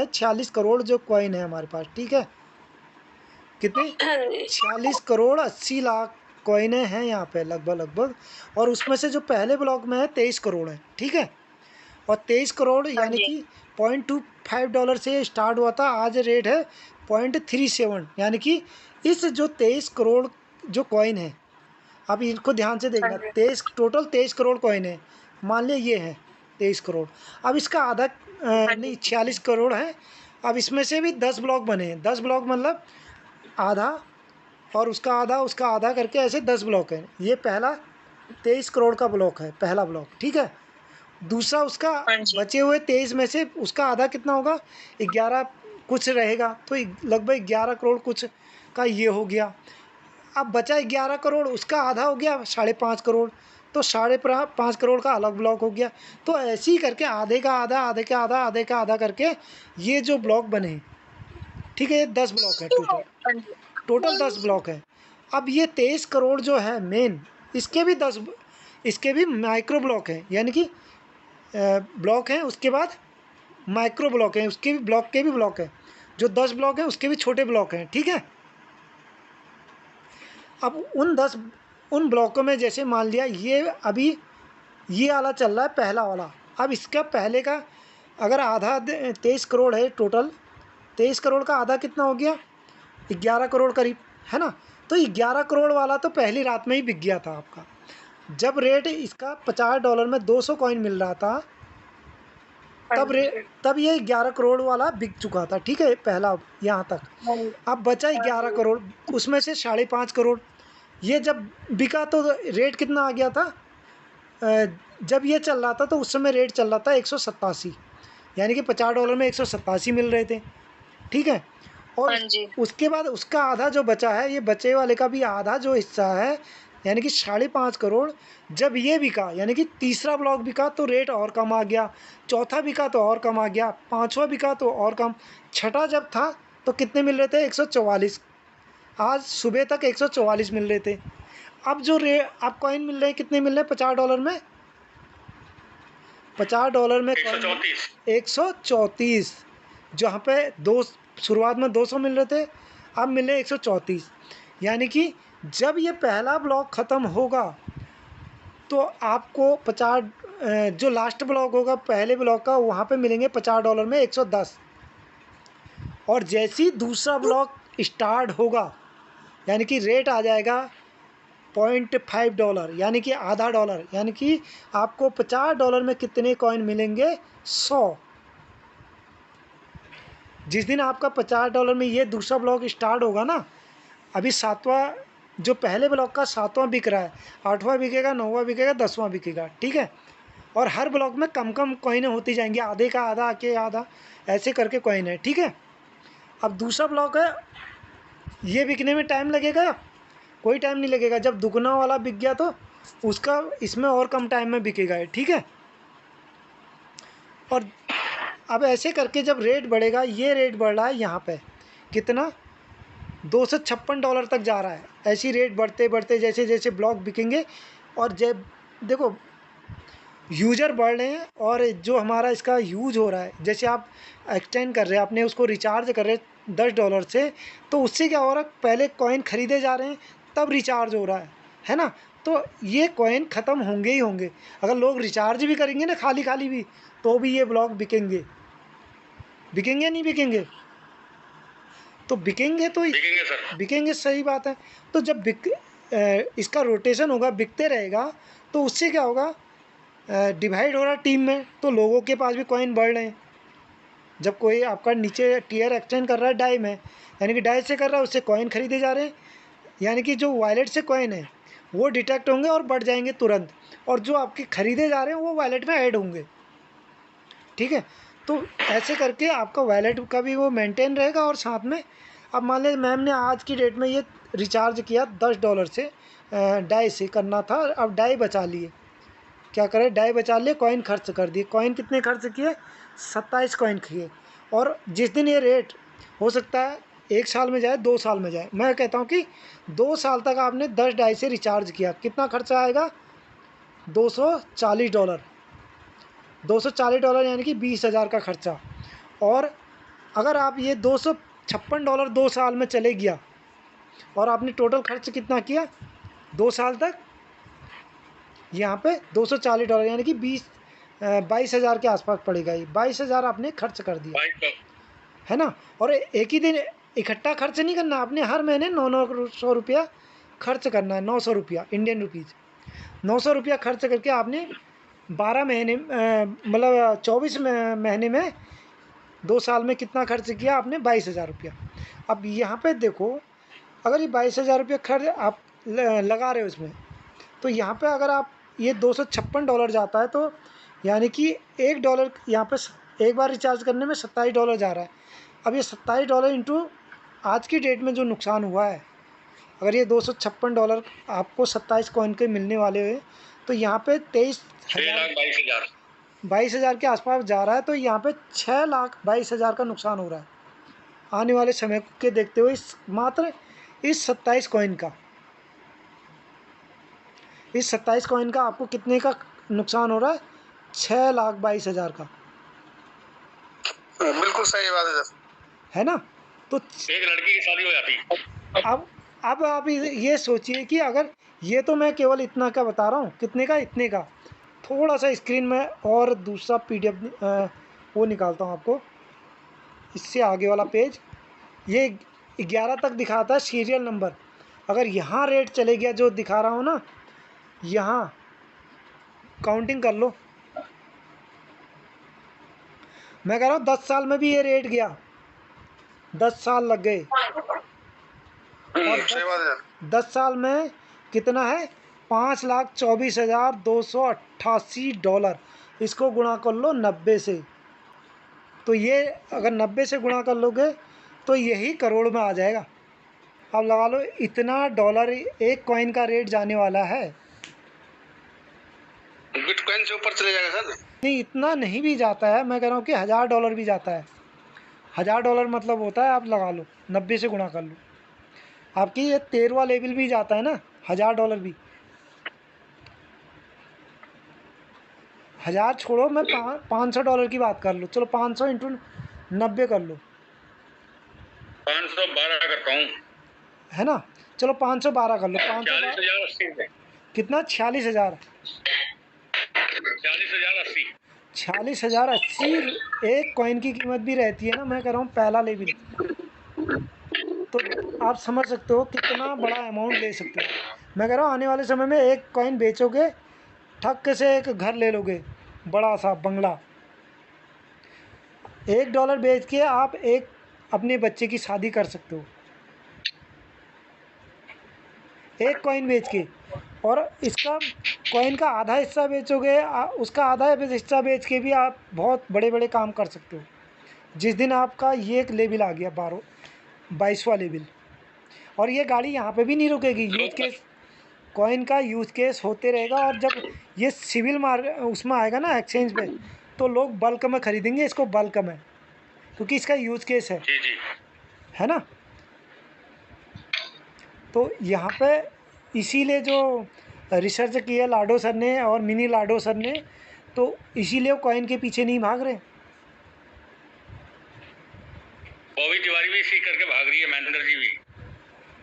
46 करोड़ जो कॉइन है हमारे पास, ठीक है। कितने? 46 करोड़ 80 लाख कॉइनें हैं यहाँ पे लगभग। और उसमें से जो पहले ब्लॉक में है 23 करोड़ है, ठीक है। और 23 करोड़ यानी कि $0.25 से स्टार्ट हुआ था, आज रेट है 0.37, यानी कि इस जो 23 करोड़ जो कॉइन है, अब इनको ध्यान से देखना, 23 करोड़ कॉइन है, मान लिया ये है 23 करोड़। अब इसका आधा नहीं 46 करोड़ है। अब इसमें से भी 10 ब्लॉक बने हैं, 10 ब्लॉक मतलब आधा और उसका आधा करके ऐसे 10 ब्लॉक हैं। ये पहला 23 करोड़ का ब्लॉक है, पहला ब्लॉक, ठीक है। दूसरा उसका बचे हुए 23 में से उसका आधा कितना होगा, 11 कुछ रहेगा, तो लगभग 11 करोड़ कुछ का ये हो गया। अब बचा 11 करोड़, उसका आधा हो गया 5.5 करोड़, तो 5.5 करोड़ का अलग ब्लॉक हो गया। तो ऐसे ही करके आधे का आधा, आधे का आधा, आधे का आधा करके ये जो ब्लॉक बने, ठीक है, ये 10 ब्लॉक है टोटल 10 ब्लॉक है। अब ये 23 करोड़ जो है मेन, इसके भी माइक्रो ब्लॉक हैं, यानी कि ब्लॉक हैं, उसके बाद माइक्रो ब्लॉक हैं, उसके भी ब्लॉक हैं। जो 10 ब्लॉक हैं उसके भी छोटे ब्लॉक हैं, ठीक है। अब उन ब्लॉकों में जैसे मान लिया ये अभी ये वाला चल रहा है पहला वाला। अब इसका पहले का अगर आधा 23 करोड़ है टोटल, 23 करोड़ का आधा कितना हो गया, 11 करोड़ करीब, है ना। तो 11 करोड़ वाला तो पहली रात में ही बिक गया था आपका। जब रेट इसका $50 में 200 कॉइन मिल रहा था, तब ये 11 करोड़ वाला बिक चुका था, ठीक है, पहला यहाँ तक। अब बचा 11 करोड़, उसमें से 5.5 करोड़ ये जब बिका तो रेट कितना आ गया था, जब ये चल रहा था तो उस समय रेट चल रहा था 187, यानी कि $50 में 187 मिल रहे थे, ठीक है। और उसके बाद उसका आधा जो बचा है, ये बचे वाले का भी आधा जो हिस्सा है, यानी कि 5.5 करोड़ जब ये बिका, यानी कि तीसरा ब्लॉक बिका तो रेट और कम आ गया, चौथा बिका तो और कम आ गया, पाँचवा बिका तो और कम, छठा जब था तो कितने मिल रहे थे, 144। आज सुबह तक 144 मिल रहे थे। अब अब कॉइन मिल रहे हैं, कितने मिल रहे हैं $50 में, $50 में 134, जहाँ पे शुरुआत में 200 मिल रहे थे, अब मिले 134। यानी कि जब ये पहला ब्लॉक ख़त्म होगा तो आपको 50 जो लास्ट ब्लॉक होगा पहले ब्लॉक का, वहाँ पे मिलेंगे $50 में 110। और जैसे ही दूसरा ब्लॉक स्टार्ट होगा, यानी कि रेट आ जाएगा $0.5, यानी कि आधा डॉलर, यानी कि आपको $50 में कितने कॉइन मिलेंगे, 100। जिस दिन आपका $50 में ये दूसरा ब्लॉक स्टार्ट होगा ना, अभी सातवां जो पहले ब्लॉक का 7वां बिक रहा है, 8वां बिकेगा, 9वां बिकेगा, 10वां बिकेगा, ठीक है। और हर ब्लॉक में कम कम कॉइनें होती जाएंगी, आधे का आधा के आधा ऐसे करके कॉइन है, ठीक है। अब दूसरा ब्लॉक है, ये बिकने में टाइम लगेगा, कोई टाइम नहीं लगेगा। जब दुगना वाला बिक गया तो उसका इसमें और कम टाइम में बिकेगा, ठीक है। और अब ऐसे करके जब रेट बढ़ेगा, ये रेट बढ़ रहा है यहाँ पे कितना, $256 तक जा रहा है। ऐसी रेट बढ़ते बढ़ते जैसे जैसे ब्लॉक बिकेंगे, और जब देखो यूज़र बढ़ रहे हैं और जो हमारा इसका यूज हो रहा है, जैसे आप एक्सटेंड कर रहे हैं, आपने उसको रिचार्ज कर रहे हैं $10 से, तो उससे क्या हो रहा है, पहले कॉइन ख़रीदे जा रहे हैं तब रिचार्ज हो रहा है ना। तो ये कॉइन ख़त्म होंगे ही होंगे। अगर लोग रिचार्ज भी करेंगे ना खाली खाली भी, तो भी ये ब्लॉक बिकेंगे नहीं बिकेंगे, तो बिकेंगे तो बिकेंगे, सही बात है। तो जब इसका रोटेशन होगा, बिकते रहेगा, तो उससे क्या होगा, डिवाइड हो रहा है टीम में, तो लोगों के पास भी कॉइन बढ़ रहे हैं। जब कोई आपका नीचे टीयर एक्सटेंड कर रहा है डाई में, यानी कि डाई से कर रहा है, उससे कॉइन खरीदे जा रहे हैं, यानी कि जो वॉलेट से कॉइन है वो डिटेक्ट होंगे और बढ़ जाएंगे तुरंत, और जो आपके ख़रीदे जा रहे हैं वो वॉलेट में ऐड होंगे, ठीक है। तो ऐसे करके आपका वॉलेट का भी वो मेंटेन रहेगा। और साथ में अब मान लें मैम ने आज की डेट में ये रिचार्ज किया $10 से, डाई से करना था, अब डाई बचा लिए, क्या करें, डाई बचा लिए, कॉइन खर्च कर दिए। कॉइन कितने खर्च किए, 27 कॉइन किए। और जिस दिन ये रेट हो सकता है 1 साल में जाए, 2 साल में जाए, मैं कहता हूँ कि 2 साल तक आपने 10 डाई से रिचार्ज किया, कितना खर्चा आएगा, $240, $240 यानी कि 20,000 का खर्चा। और अगर आप ये $256 2 साल में चले गया और आपने टोटल खर्च कितना किया 2 साल तक, यहाँ पे $240 यानी कि 22,000 के आसपास पड़ेगा। ये 22,000 आपने खर्च कर दिया, है ना। और एक ही दिन इकट्ठा खर्च नहीं करना, आपने हर महीने 900 रुपया खर्च करना है। 900 रुपया इंडियन रुपीज़, 900 रुपया खर्च करके आपने 12 महीने मतलब 24 महीने में 2 साल में कितना खर्च किया आपने 22,000 रुपया। अब यहाँ पे देखो, अगर ये 22,000 रुपया खर्च आप लगा रहे हो इसमें, तो यहाँ पे अगर आप ये $256 जाता है, तो यानी कि $1 यहाँ पे एक बार रिचार्ज करने में $27 जा रहा है। अब ये $27 इंटू आज की डेट में जो नुकसान हुआ है, अगर ये $256 आपको 27 कॉइन के मिलने वाले हुए, तो यहाँ पे 22,000 के आसपास जा रहा है। तो यहाँ पे 6,22,000 का नुकसान हो रहा है आने वाले समय के देखते हुए, मात्र इस 27 कॉइन का। इस 27 कॉइन का आपको कितने का नुकसान हो रहा है? 6,22,000 का। बिल्कुल सही बात है सर, है ना। तो एक लड़की की शादी हो जाती। अब आप ये सोचिए कि अगर ये तो मैं केवल इतना का बता रहा हूँ, कितने का, इतने का। थोड़ा सा स्क्रीन में और दूसरा PDF वो निकालता हूँ आपको, इससे आगे वाला पेज। ये 11 तक दिखाता है सीरियल नंबर। अगर यहाँ रेट चले गया जो दिखा रहा हूँ ना, यहाँ काउंटिंग कर लो। मैं कह रहा हूँ 10 साल में भी ये रेट गया, 10 साल लग गए। और 10 साल में कितना है? $5,24,288। इसको गुणा कर लो 90 से, तो ये अगर 90 से गुणा कर लोगे तो यही करोड़ में आ जाएगा। अब लगा लो इतना डॉलर एक कॉइन का रेट जाने वाला है। बिटकॉइन से ऊपर चले जाएगा सर? नहीं, इतना नहीं भी जाता है। मैं कह रहा हूँ कि $1,000 भी जाता है। $1,000 मतलब होता है, आप लगा लो 90 से गुणा कर लो, आपकी ये 13वां लेवल भी जाता है ना, $1,000 भी। 1,000 छोड़ो, मैं $500 की बात कर लो। चलो 500 इंटू 90 कर लो, 512 करता हूँ, है ना। चलो 512 कर लो। 46,080 कितना? 46,000। 46,080। 46,080 एक कॉइन की कीमत भी रहती है ना। मैं कह रहा हूँ पहला लेवल, तो आप समझ सकते हो कितना बड़ा अमाउंट ले सकते हो। मैं कह रहा हूँ आने वाले समय में एक कॉइन बेचोगे, ठक से एक घर ले लोगे, बड़ा सा बंगला। $1 बेच के आप एक अपने बच्चे की शादी कर सकते हो, एक कॉइन बेच के। और इसका कॉइन का आधा हिस्सा बेचोगे, उसका आधा हिस्सा बेच के भी आप बहुत बड़े बड़े काम कर सकते हो। जिस दिन आपका ये एक लेवल आ गया 22वां लेवल, और ये गाड़ी यहाँ पे भी नहीं रुकेगी। यूज केस कॉइन का यूज केस होते रहेगा, और जब ये सिविल उसमें आएगा ना एक्सचेंज पे, तो लोग बल्क में खरीदेंगे इसको, बल्क में, क्योंकि इसका यूज केस है। जी जी, है ना। तो यहाँ पे इसीलिए जो रिसर्च की है लाडो सर ने और मिनी लाडो सर ने, तो इसीलिए वो कॉइन के पीछे नहीं भाग रहे। बॉबी तिवारी भी इसी करके भाग रही है, महेंद्र जी भी।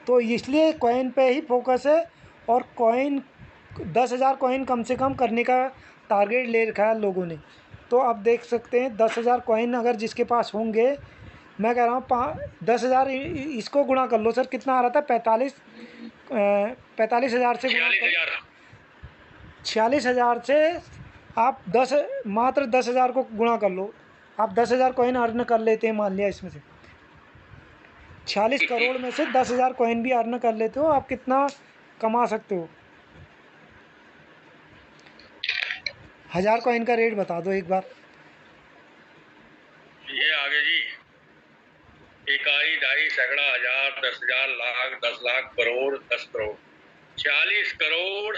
तो इसलिए कॉइन पे ही फोकस है, और कॉइन 10,000 कॉइन कम से कम करने का टारगेट ले रखा है लोगों ने। तो आप देख सकते हैं 10,000 कॉइन अगर जिसके पास होंगे, मैं कह रहा हूँ 10,000 इसको गुणा कर लो सर, कितना आ रहा था? 45,000 से गुणा कर, 46,000 से आप मात्र 10,000 को गुणा कर लो। आप 10,000 कॉइन अर्न कर लेते हैं, मान लिया इसमें से 46 करोड़ में से 10,000 कॉइन भी अर्न कर लेते हो, आप कितना कमा सकते हो? 1,000 कॉइन का रेट बता दो एक बार। ये आगे जी, इकाई, ढाई, सैकड़ा, हजार, 10,000, लाख, 10 लाख, करोड़, 10 करोड़, 40 करोड़,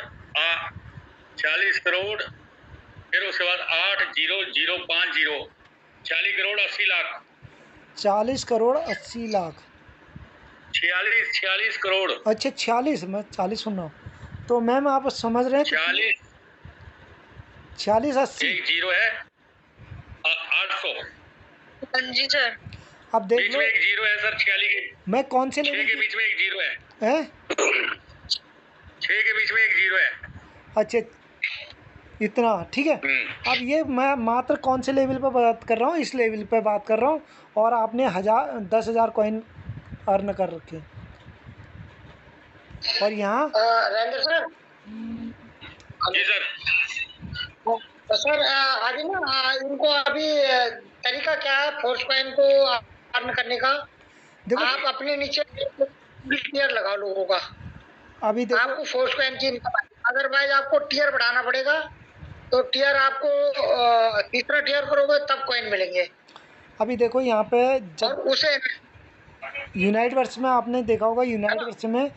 40 करोड़, फिर उसके बाद 8,0,050, 40 करोड़ 80 लाख, 40 करोड़ 80 लाख, 46 करोड़। अच्छा 46, मैं 40 सुन रहा हूँ। तो मैम आप समझ रहे हैं 46 80 एक जीरो है 800। जी सर। अब देख बीच लो, में एक जीरो है सर, 46 के मैं कौन से 6 लेवल के बीच में एक जीरो है, है? 6 के बीच में एक जीरो है। अच्छा, इतना ठीक है। अब ये मैं मात्र कौन से लेवल पर बात कर रहा हूँ, इस लेवल पर बात कर रहा हूँ, और आपने 10,000 कॉइन अर्न कर रखे। और यहाँ राजेंद्र सर, जी सर। तो सर अभी ना इनको अभी तरीका क्या है फोर्स कॉइन को अर्न करने का? देखो, आप अपने नीचे टियर लगा लोगों का, अभी देखो, आपको फोर्स कॉइन की इनकम आएगी। अदरवाइज आपको टियर बढ़ाना पड़ेगा, तो टियर आपको तीसरा टियर करोगे तब कॉइन मिलेंगे। अभी देखो यहाँ पे और जब उसे यूनाइट वर्स में आपने देखा होगा, यूनाइट वर्स में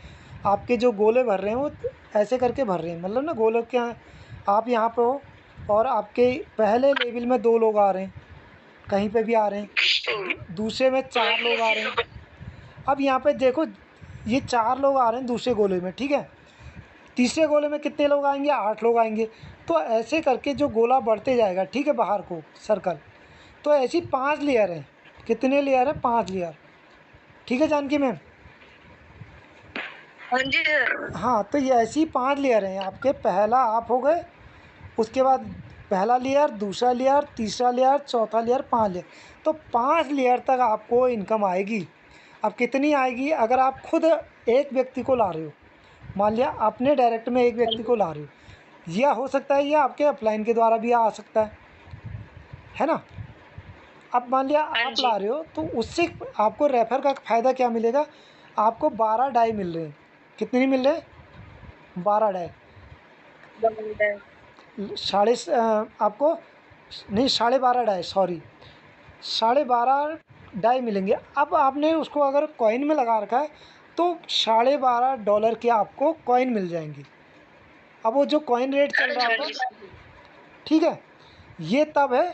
आपके जो गोले भर रहे हैं वो ऐसे करके भर रहे हैं, मतलब ना गोले क्या, आप यहाँ पे हो और आपके पहले लेवल में 2 लोग आ रहे हैं, कहीं पे भी आ रहे हैं, दूसरे में 4 लोग आ रहे हैं। अब यहाँ पे देखो, ये 4 लोग आ रहे हैं दूसरे गोले में, ठीक है। तीसरे गोले में कितने लोग आएंगे? 8 लोग आएंगे। तो ऐसे करके जो गोला बढ़ते जाएगा, ठीक है, बाहर को सर्कल, तो ऐसी 5 लेयर हैं। कितने लेयर हैं? 5 लेयर, ठीक है जानकी मैम? हाँ जी सर। हाँ, तो ये ऐसी 5 लेयर हैं आपके। पहला आप हो गए, उसके बाद पहला लेयर, दूसरा लेयर, तीसरा लेयर, चौथा लेयर, 5 लेयर। तो 5 लेयर तक आपको इनकम आएगी। अब कितनी आएगी? अगर आप खुद एक व्यक्ति को ला रहे हो, मान लिया अपने डायरेक्ट में एक व्यक्ति को ला रहे हो, या हो सकता है ये आपके अपलाइन के द्वारा भी आ सकता है ना। अब मान लिया आप ला रहे हो, तो उससे आपको रेफर का फ़ायदा क्या मिलेगा? आपको 12 डाई मिल रहे हैं। कितने मिल रहे हैं? 12 डाई। आपको नहीं, 12.5 डाई, सॉरी, 12.5 डाई मिलेंगे। अब आपने उसको अगर कॉइन में लगा रखा है तो $12.5 के आपको कॉइन मिल जाएंगे। अब वो जो कॉइन रेट चल रहा होगा, ठीक है, ये तब है।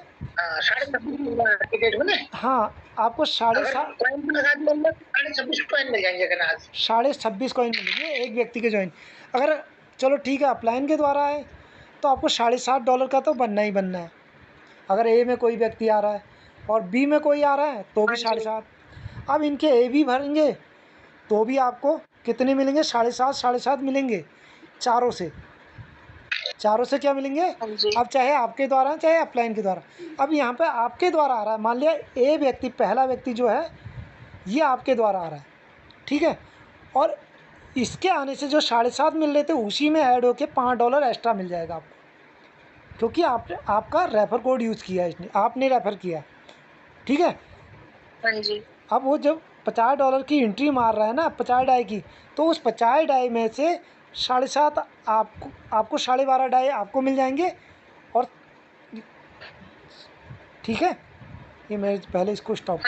हाँ, आपको 7.5 कॉइन मिल जाएंगे। 26 कॉइन मिलेंगे एक व्यक्ति के जॉइन। अगर चलो ठीक है अपलाइन के द्वारा है तो आपको $7.5 का तो बनना ही बनना है। अगर ए में कोई व्यक्ति आ रहा है और बी में कोई आ रहा है तो भी 7.5। अब इनके ए भी भरेंगे तो भी आपको कितने मिलेंगे? 7.5 मिलेंगे चारों से। क्या मिलेंगे? अब चाहे आपके द्वारा चाहे अपलाइन के द्वारा। अब यहाँ पे आपके द्वारा आ रहा है, मान लिया ए व्यक्ति, पहला व्यक्ति जो है ये आपके द्वारा आ रहा है, ठीक है, और इसके आने से जो 7.5 मिल रहे थे उसी में ऐड होके $5 एक्स्ट्रा मिल जाएगा आपको, क्योंकि आपका रेफर कोड यूज़ किया है इसने, आपने रेफर किया, ठीक है। हाँ जी। अब वो जब $50 की एंट्री मार रहा है ना 50 डाई की, तो उस 50 डाई में से 7.5 आपको 12.5 डाई आपको मिल जाएंगे। और ठीक है, ये मैं पहले इसको स्टॉप